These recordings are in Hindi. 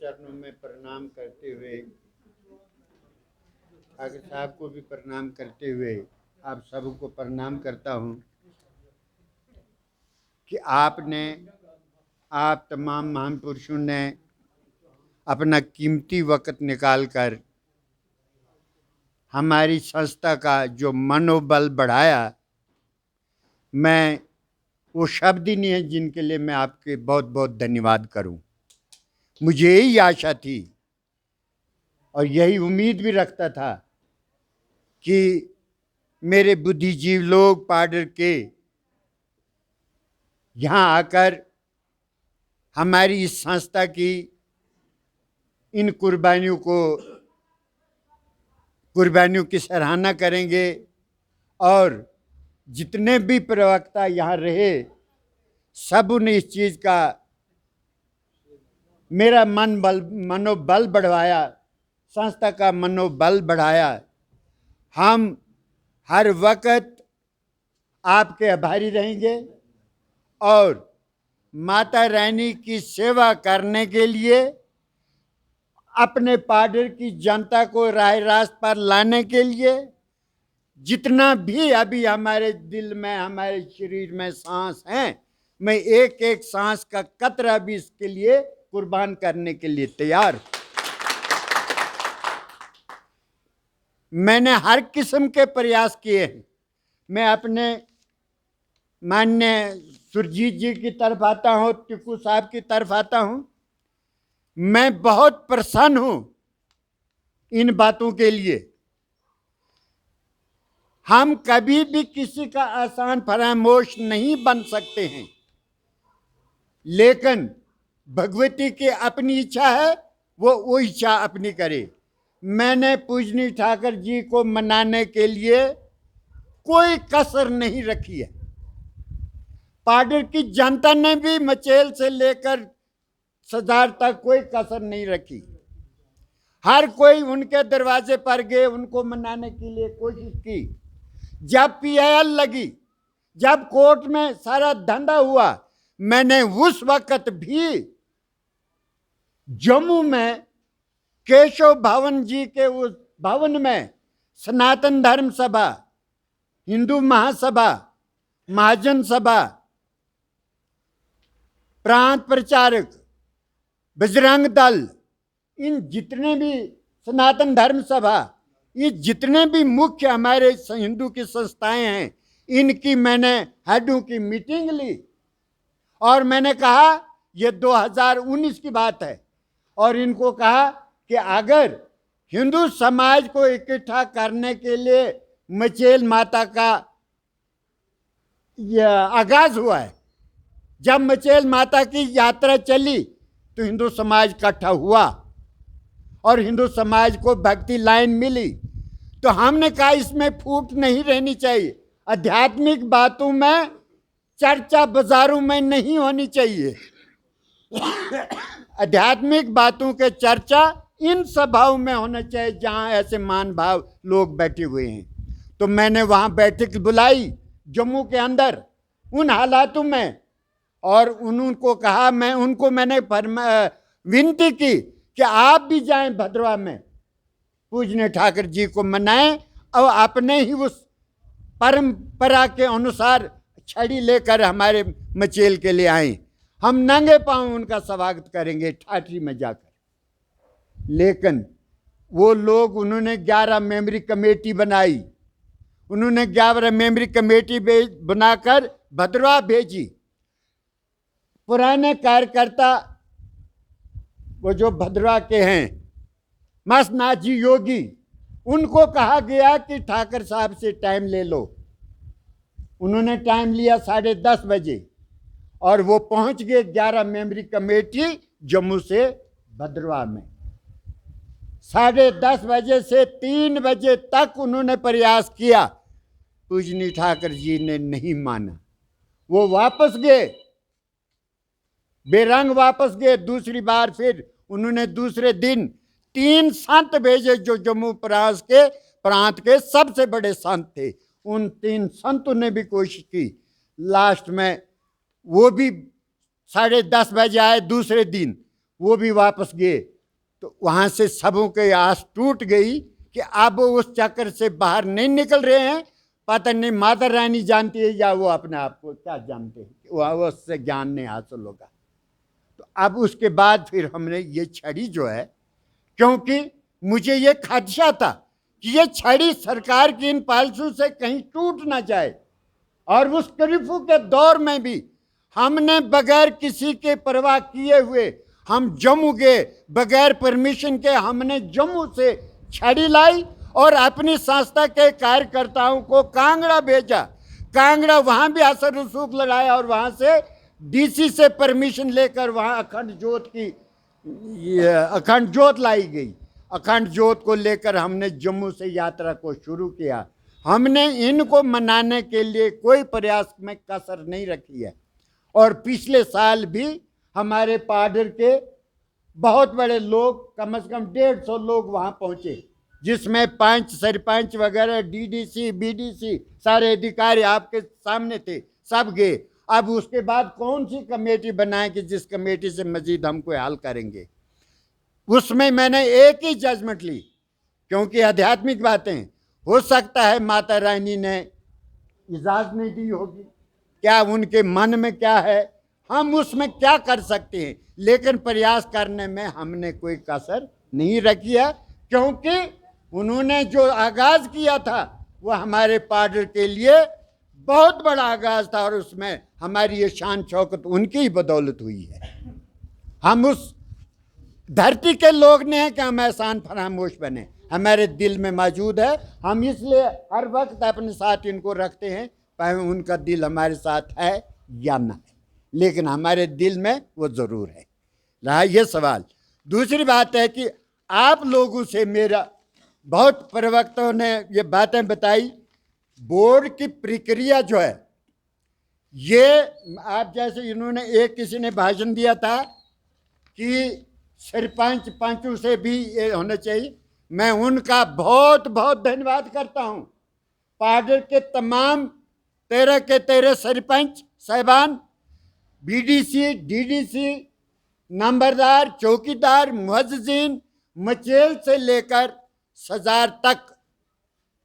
चरणों में प्रणाम करते हुए, ठाकुर साहब को भी प्रणाम करते हुए आप सबको प्रणाम करता हूँ कि आप तमाम महान पुरुषों ने अपना कीमती वक्त निकालकर हमारी संस्था का जो मनोबल बढ़ाया। मैं वो शब्द ही नहीं है जिनके लिए मैं आपके बहुत बहुत धन्यवाद करूं। मुझे यही आशा थी और यही उम्मीद भी रखता था कि मेरे बुद्धिजीव लोग पाडर के यहाँ आकर हमारी इस संस्था की इन कुर्बानियों की सराहना करेंगे और जितने भी प्रवक्ता यहाँ रहे सब ने इस चीज़ का मेरा मनोबल बढ़ाया, संस्था का मनोबल बढ़ाया। हम हर वक्त आपके आभारी रहेंगे और माता रानी की सेवा करने के लिए अपने पाडर की जनता को राह रास्त पर लाने के लिए जितना भी अभी हमारे दिल में, हमारे शरीर में सांस है, मैं एक एक सांस का कतरा भी इसके लिए कुर्बान करने के लिए तैयार। मैंने हर किस्म के प्रयास किए हैं। मैं अपने माननीय सुरजीत जी की तरफ आता हूँ, टिक्कू साहब की तरफ आता हूँ। मैं बहुत प्रसन्न हूँ इन बातों के लिए। हम कभी भी किसी का आसान फरामोश नहीं बन सकते हैं, लेकिन भगवती की अपनी इच्छा है, वो इच्छा अपनी करे। मैंने पूजनी ठाकर जी को मनाने के लिए कोई कसर नहीं रखी है। पाडर की जनता ने भी मचेल से लेकर सजार तक कोई कसर नहीं रखी। हर कोई उनके दरवाजे पर गए, उनको मनाने के लिए कोशिश की। जब पीआईएल लगी, जब कोर्ट में सारा धंधा हुआ, मैंने उस वक्त भी जम्मू में केशव भवन जी के उस भवन में सनातन धर्म सभा, हिंदू महासभा, महाजन सभा, प्रांत प्रचारक, बजरंग दल, इन जितने भी सनातन धर्म सभा, ये जितने भी मुख्य हमारे हिंदू की संस्थाएं हैं, इनकी मैंने हेडों की मीटिंग ली और मैंने कहा ये 2019 की बात है और इनको कहा कि अगर हिंदू समाज को इकट्ठा करने के लिए मचेल माता का आगाज हुआ है, जब मचेल माता की यात्रा चली तो हिंदू समाज इकट्ठा हुआ और हिंदू समाज को भक्ति लाइन मिली। तो हमने कहा इसमें फूट नहीं रहनी चाहिए, आध्यात्मिक बातों में चर्चा बाजारों में नहीं होनी चाहिए। आध्यात्मिक बातों के चर्चा इन सभाओं में होना चाहिए जहां ऐसे मान भाव लोग बैठे हुए हैं। तो मैंने वहां बैठक बुलाई जम्मू के अंदर उन हालातों में और उनको कहा, मैंने विनती की कि आप भी जाएं भद्रवा में, पूजनीय ठाकर जी को मनाएं और अपने ही उस परंपरा के अनुसार छड़ी लेकर हमारे मचेल के लिए आए। हम नंगे पांव उनका स्वागत करेंगे ठाठरी में जाकर। लेकिन वो लोग, उन्होंने 11 मेंबरी कमेटी बनाई, उन्होंने 11 मेंबरी कमेटी बनाकर भद्रवा भेजी। पुराने कार्यकर्ता वो जो भद्रवा के हैं, मसनाथ जी योगी, उनको कहा गया कि ठाकर साहब से टाइम ले लो। उन्होंने टाइम लिया 10:30 बजे और वो पहुंच गए 11 मेंबरी कमेटी जम्मू से भद्रवा में। 10:30 बजे से 3 बजे तक उन्होंने प्रयास किया, पूजनी ठाकर जी ने नहीं माना। वो वापस गए, बेरंग वापस गए। दूसरी बार फिर उन्होंने दूसरे दिन 3 संत भेजे जो जम्मू प्रांत के सबसे बड़े संत थे। उन 3 संतों ने भी कोशिश की। लास्ट में वो भी 10:30 बजे आए दूसरे दिन, वो भी वापस गए तो वहाँ से सबों के आस टूट गई कि अब वो उस चक्कर से बाहर नहीं निकल रहे हैं। पता नहीं माता रानी जानती है या वो अपने आप को क्या जानते हैं, वो उससे ज्ञान नहीं हासिल होगा। तो अब उसके बाद फिर हमने ये छड़ी जो है, क्योंकि मुझे ये खदशा था कि ये छड़ी सरकार की इन पॉलिसियों से कहीं टूट ना जाए। और उस कर्फ्यू के दौर में भी हमने बगैर किसी के परवाह किए हुए हम जम्मू गए, बगैर परमिशन के हमने जम्मू से छड़ी लाई और अपनी संस्था के कार्यकर्ताओं को कांगड़ा भेजा। कांगड़ा वहाँ भी असर रसूख लगाया और वहाँ से डीसी से परमिशन लेकर वहाँ अखंड ज्योत लाई गई। अखंड ज्योत को लेकर हमने जम्मू से यात्रा को शुरू किया। हमने इनको मनाने के लिए कोई प्रयास में कसर नहीं रखी है। और पिछले साल भी हमारे पाडर के बहुत बड़े लोग, कम से कम 150 लोग वहाँ पहुँचे, जिसमें 5 सरपंच वगैरह, डीडीसी, बीडीसी, सारे अधिकारी आपके सामने थे, सब गए। अब उसके बाद कौन सी कमेटी बनाए कि जिस कमेटी से मजीद हम कोई हल करेंगे। उसमें मैंने एक ही जजमेंट ली, क्योंकि आध्यात्मिक बातें, हो सकता है माता रानी ने इजाज़त नहीं दी होगी, क्या उनके मन में क्या है, हम उसमें क्या कर सकते हैं, लेकिन प्रयास करने में हमने कोई कसर नहीं रखी है। क्योंकि उन्होंने जो आगाज़ किया था वो हमारे पाडर के लिए बहुत बड़ा आगाज़ था और उसमें हमारी ये शान शौकत उनकी ही बदौलत हुई है। हम उस धरती के लोग नहीं हैं कि हम एहसान फरामोश बने, हमारे दिल में मौजूद है। हम इसलिए हर वक्त अपने साथ इनको रखते हैं, चाहे उनका दिल हमारे साथ है या ना है, लेकिन हमारे दिल में वो ज़रूर है। रहा ये सवाल। दूसरी बात है कि आप लोगों से मेरा, बहुत प्रवक्ताओं ने ये बातें बताई, बोर्ड की प्रक्रिया जो है ये, आप जैसे इन्होंने एक किसी ने भाषण दिया था कि सरपंच पंचों से भी ये होना चाहिए। मैं उनका बहुत बहुत धन्यवाद करता हूँ। पाडर के तमाम 13 के 13 सरपंच साहिबान, बीडीसी, डीडीसी, नंबरदार, चौकीदार, मुअज्जिन, मचेल से लेकर सजार तक,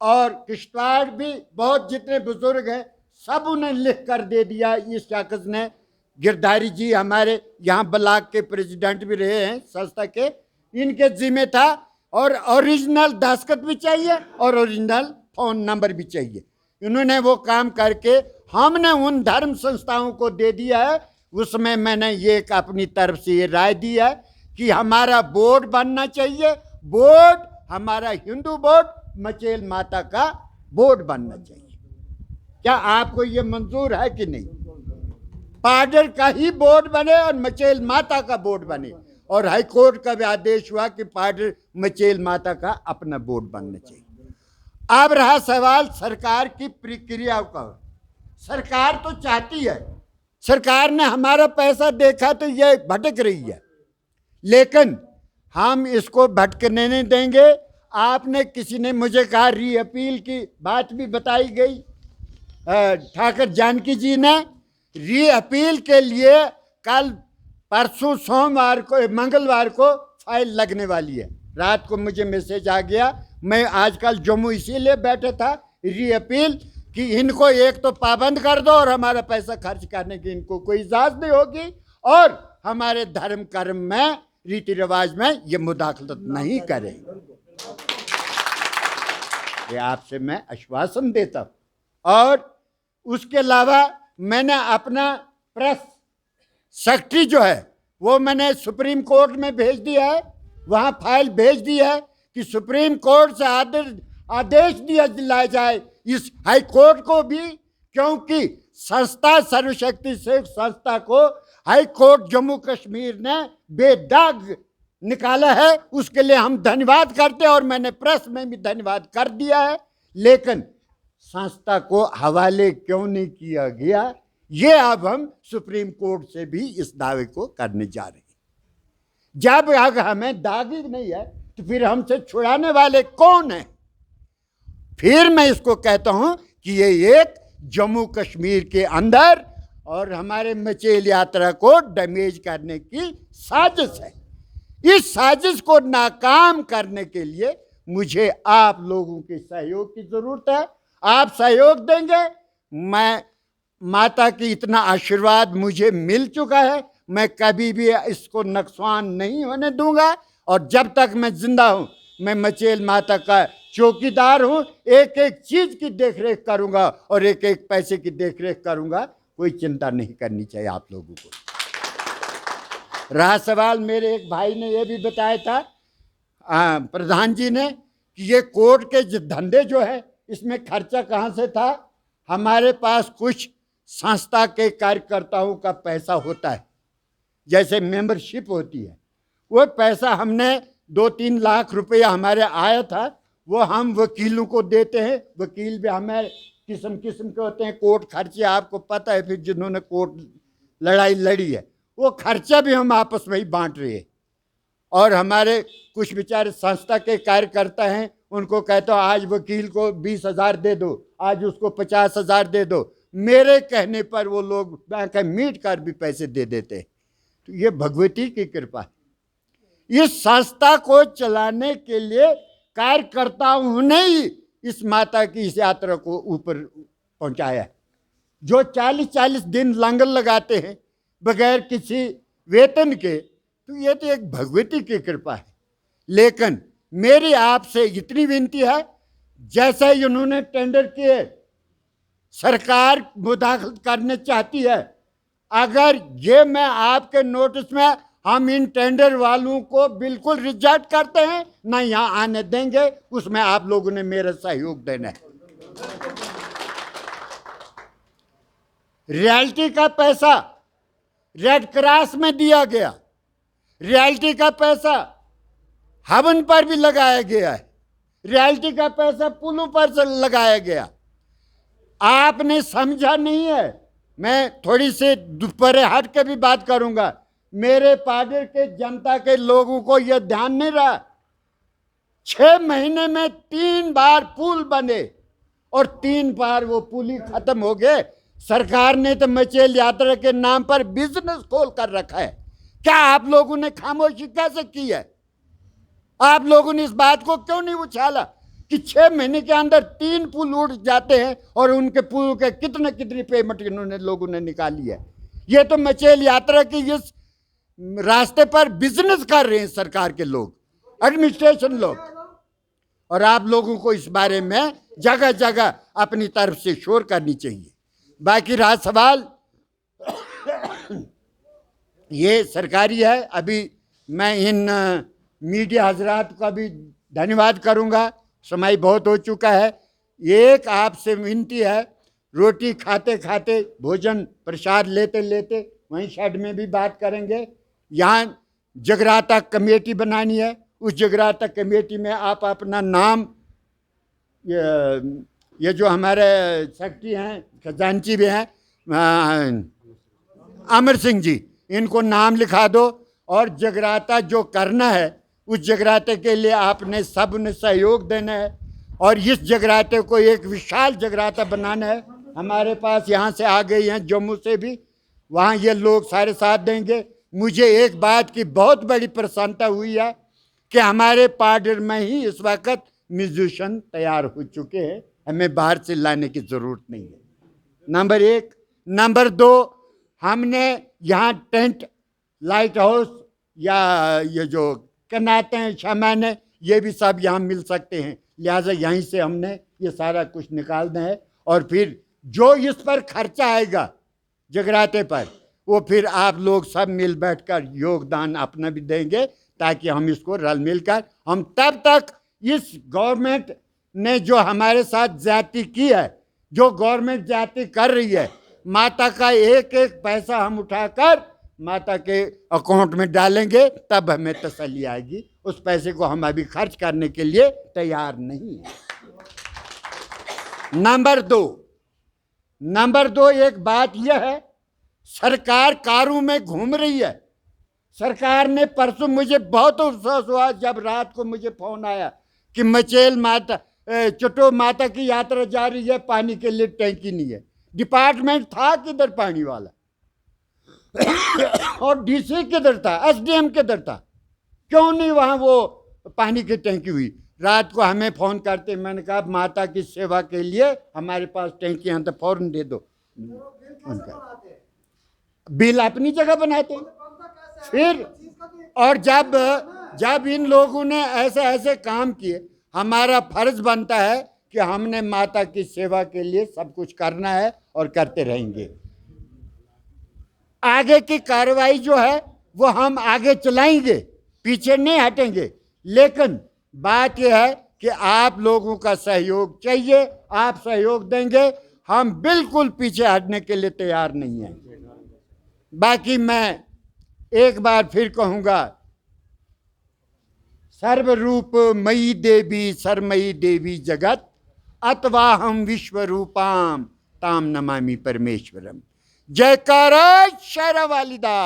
और किश्तवाड़ भी बहुत जितने बुजुर्ग हैं सब उन्हें लिख कर दे दिया। इस शख्स ने, गिरधारी जी हमारे यहाँ ब्लॉक के प्रेसिडेंट भी रहे हैं संस्था के, इनके जिम्मे था। और ओरिजिनल दस्तखत भी चाहिए और ओरिजिनल फ़ोन नंबर भी चाहिए। इन्होंने वो काम करके हमने उन धर्म संस्थाओं को दे दिया है। उसमें मैंने ये एक अपनी तरफ से ये राय दी है कि हमारा बोर्ड बनना चाहिए, बोर्ड हमारा हिंदू बोर्ड, मचेल माता का बोर्ड बनना चाहिए। क्या आपको ये मंजूर है कि नहीं? पाडर का ही बोर्ड बने और मचेल माता का बोर्ड बने। और हाई कोर्ट का भी आदेश हुआ कि पाडर मचेल माता का अपना बोर्ड बनना चाहिए। अब रहा सवाल सरकार की प्रक्रिया का। सरकार तो चाहती है, सरकार ने हमारा पैसा देखा तो ये भटक रही है, लेकिन हम इसको भटकने नहीं देंगे। आपने, किसी ने मुझे कहा री अपील की बात भी बताई गई, ठाकर जानकी जी ने। री अपील के लिए कल परसों सोमवार को, मंगलवार को फाइल लगने वाली है। रात को मुझे मैसेज आ गया, मैं आजकल जम्मू इसीलिए बैठा था, री अपील कि इनको एक तो पाबंद कर दो और हमारा पैसा खर्च करने की इनको कोई इजाज़त नहीं होगी, और हमारे धर्म कर्म में, रीति रिवाज में ये मुदाखलत नहीं करें। ये आपसे मैं आश्वासन देता हूँ। और उसके अलावा मैंने अपना प्रेस सेक्रेटरी जो है वो मैंने सुप्रीम कोर्ट में भेज दिया है, वहाँ फाइल भेज दी है कि सुप्रीम कोर्ट से आदेश दिलाया जाए इस हाई कोर्ट को भी, क्योंकि संस्था सर्वशक्ति से संस्था को हाई कोर्ट जम्मू कश्मीर ने बेदाग निकाला है। उसके लिए हम धन्यवाद करते हैं और मैंने प्रेस में भी धन्यवाद कर दिया है। लेकिन संस्था को हवाले क्यों नहीं किया गया, ये अब हम सुप्रीम कोर्ट से भी इस दावे को करने जा रहे हैं। जब अगर हमें दाग ही नहीं है तो फिर हमसे छुड़ाने वाले कौन हैं? फिर मैं इसको कहता हूं कि ये एक जम्मू कश्मीर के अंदर और हमारे मचेल यात्रा को डैमेज करने की साजिश है। इस साजिश को नाकाम करने के लिए मुझे आप लोगों के सहयोग की जरूरत है। आप सहयोग देंगे, मैं माता की इतना आशीर्वाद मुझे मिल चुका है, मैं कभी भी इसको नुकसान नहीं होने दूंगा। और जब तक मैं जिंदा हूं, मैं मचेल माता का चौकीदार हूं। एक एक चीज की देखरेख करूंगा और एक एक पैसे की देखरेख करूंगा। कोई चिंता नहीं करनी चाहिए आप लोगों को। रहा सवाल, मेरे एक भाई ने यह भी बताया था, प्रधान जी ने, कि ये कोर्ट के धंधे जो है इसमें खर्चा कहाँ से था। हमारे पास कुछ संस्था के कार्यकर्ताओं का पैसा होता है, जैसे मेंबरशिप होती है, वो पैसा हमने 2-3 लाख रुपया हमारे आया था, वो हम वकीलों को देते हैं। वकील भी हमें किस्म किस्म के होते हैं, कोर्ट खर्चे आपको पता है, फिर जिन्होंने कोर्ट लड़ाई लड़ी है वो खर्चा भी हम आपस में ही बांट रहे हैं। और हमारे कुछ बेचारे संस्था के कार्यकर्ता हैं, उनको कहता हूँ आज वकील को 20,000 दे दो, आज उसको 50,000 दे दो। मेरे कहने पर वो लोग बैंक मीट कर भी पैसे दे देते हैं। तो ये भगवती की कृपा है। इस संस्था को चलाने के लिए कार्यकर्ताओं ने ही इस माता की इस यात्रा को ऊपर पहुंचाया है। जो 40-40 दिन लंगर लगाते हैं बगैर किसी वेतन के, तो ये तो एक भगवती की कृपा है। लेकिन मेरी आपसे इतनी विनती है, जैसे ही उन्होंने टेंडर किए, सरकार मुदाखलत करने चाहती है, अगर ये मैं आपके नोटिस में, हम इन टेंडर वालों को बिल्कुल रिजेक्ट करते हैं, ना यहाँ आने देंगे। उसमें आप लोगों ने मेरा सहयोग देना है। रॉयल्टी का पैसा रेड क्रॉस में दिया गया, रॉयल्टी का पैसा हवन पर भी लगाया गया है, रॉयल्टी का पैसा पुलों पर से लगाया गया। आपने समझा नहीं है। मैं थोड़ी सी परे हट के भी बात करूंगा। मेरे पार्टी के जनता के लोगों को यह ध्यान नहीं रहा, 6 महीने में 3 बार पुल बने और 3 बार वो पुल ही खत्म हो गए। सरकार ने तो मचेल यात्रा के नाम पर बिजनेस खोल कर रखा है। क्या आप लोगों ने खामोशी कैसे की है? आप लोगों ने इस बात को क्यों नहीं उछाला कि 6 महीने के अंदर 3 पुल उड़ जाते हैं और उनके पुल के कितनी पेमेंट इन्होंने लोगों ने निकाली है। ये तो मचेल यात्रा की इस रास्ते पर बिजनेस कर रहे हैं सरकार के लोग, एडमिनिस्ट्रेशन लोग। और आप लोगों को इस बारे में जगह जगह अपनी तरफ से शोर करनी चाहिए। बाकी रहा सवाल, ये सरकारी है। अभी मैं इन मीडिया हजरात का भी धन्यवाद करूंगा, समय बहुत हो चुका है। एक आपसे विनती है, रोटी खाते खाते, भोजन प्रसाद लेते लेते वहीं शेड में भी बात करेंगे। यहाँ जगराता कमेटी बनानी है, उस जगराता कमेटी में आप अपना नाम, ये जो हमारे सेक्रेटरी हैं, खजांची भी हैं, अमर सिंह जी, इनको नाम लिखा दो। और जगराता जो करना है, उस जगराते के लिए आपने सब ने सहयोग देना है। और इस जगराते को एक विशाल जगराता बनाना है। हमारे पास यहाँ से आ गई हैं जम्मू से भी, वहाँ ये लोग सारे साथ देंगे। मुझे एक बात की बहुत बड़ी प्रसन्नता हुई है कि हमारे पार्डर में ही इस वक्त म्यूजिशियन तैयार हो चुके हैं, हमें बाहर से लाने की ज़रूरत नहीं है। नंबर 1। नंबर 2, हमने यहाँ टेंट, लाइट हाउस या ये जो कनाते हैं, शमाने, ये भी सब यहाँ मिल सकते हैं। लिहाजा यहीं से हमने ये सारा कुछ निकालना है। और फिर जो इस पर खर्चा आएगा जगराते पर, वो फिर आप लोग सब मिल बैठकर योगदान अपना भी देंगे, ताकि हम इसको रल मिलकर, हम तब तक इस गवर्नमेंट ने जो हमारे साथ ज्यादती की है, जो गवर्नमेंट ज्यादती कर रही है, माता का एक एक पैसा हम उठाकर माता के अकाउंट में डालेंगे, तब हमें तसल्ली आएगी। उस पैसे को हम अभी खर्च करने के लिए तैयार नहीं है। नंबर दो, एक बात यह है, सरकार कारों में घूम रही है। सरकार ने परसों, मुझे बहुत अफसोस हुआ जब रात को मुझे फोन आया कि मचेल माता, चटो माता की यात्रा जा रही है, पानी के लिए टैंकी नहीं है। डिपार्टमेंट था किधर पानी वाला और डीसी किधर था, एसडीएम किधर था? क्यों नहीं वहाँ वो पानी की टंकी हुई? रात को हमें फ़ोन करते, मैंने कहा माता की सेवा के लिए हमारे पास टंकी यहाँ तो फ़ौरन दे दो। उनका बिल अपनी जगह बनाते हैं। फिर और जब इन लोगों ने ऐसे ऐसे काम किए, हमारा फर्ज बनता है कि हमने माता की सेवा के लिए सब कुछ करना है और करते रहेंगे। आगे की कार्रवाई जो है वो हम आगे चलाएंगे, पीछे नहीं हटेंगे। लेकिन बात यह है कि आप लोगों का सहयोग चाहिए, आप सहयोग देंगे, हम बिल्कुल पीछे हटने के लिए तैयार नहीं हैं। बाकी मैं एक बार फिर कहूँगा, सर्वरूप मयि देवी सरमयी देवी जगत अतवाहम विश्व रूपाम ताम नमामि परमेश्वरम। जयकारा शेरा वालिदा।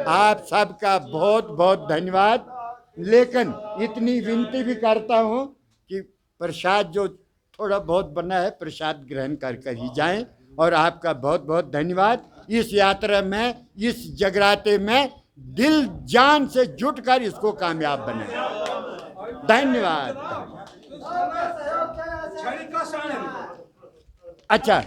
आप सबका बहुत बहुत धन्यवाद। लेकिन इतनी विनती भी करता हूँ कि प्रसाद जो थोड़ा बहुत बना है प्रसाद ग्रहण कर ही जाएं। और आपका बहुत बहुत धन्यवाद। इस यात्रा में, इस जगराते में दिल जान से जुटकर इसको कामयाब बनाएं। धन्यवाद। अच्छा।